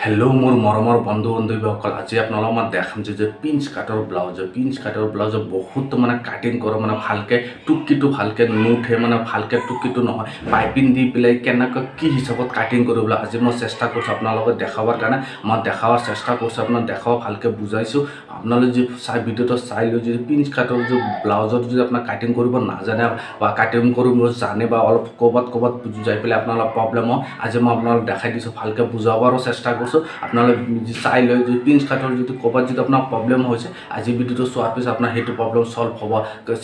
হেল্ল' মোৰ মৰমৰ বন্ধু বান্ধৱীসকল, আজি আপোনালোকক মই দেখাম যে পিঞ্চ কাটৰ ব্লাউজৰ বহুত মানে কাটিং কৰোঁ, মানে ভালকৈ টুকিটো ভালকৈ নুঠে, মানে ভালকৈ টুকিটো নহয়, পাইপিং দি পেলাই কেনেকৈ কি হিচাপত কাটিং কৰিবলৈ আজি মই চেষ্টা কৰিছোঁ আপোনালোকক দেখাবৰ কাৰণে। মই দেখাবৰ চেষ্টা কৰিছোঁ, আপোনাক দেখাব ভালকৈ বুজাইছোঁ। আপোনালোকে যদি ভিডিঅ'টো চাই লৈ যদি পিঞ্চ কাটৰ যে ব্লাউজত যদি আপোনাক কাটিং কৰিব নাজানে বা কাটিং কৰিব জানে বা অলপ ক'ৰবাত যাই পেলাই আপোনালোকৰ প্ৰব্লেম হয়, আজি মই আপোনালোক দেখাই দিছোঁ, ভালকৈ বুজাবাৰো চেষ্টা কৰিছোঁ। আপোনালোকে চাই লৈ যদি পিঞ্চ কাটৰ যদি ক'ৰবাত যদি আপোনাৰ প্ৰব্লেম হৈছে, আজি ভিডিঅ'টো চোৱাৰ পিছত আপোনাৰ সেইটো প্ৰব্লেম চল্ভ হ'ব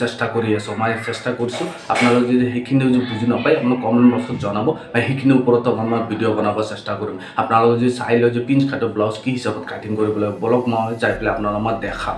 চেষ্টা কৰি আছোঁ, মই চেষ্টা কৰিছোঁ। আপোনালোকে যদি সেইখিনি যদি বুজি নাপায় আপোনাক কমেণ্ট বক্সত জনাব, বা সেইখিনিৰ ওপৰতো মই ভিডিঅ' বনাব চেষ্টা কৰিম। আপোনালোকে যদি চাই লৈ যে পিঞ্চ কাটৰ ব্লাউজ কি হিচাপত কাটিং কৰিব লাগিব, বলক মই যাই পেলাই আপোনালোকক মই দেখাম।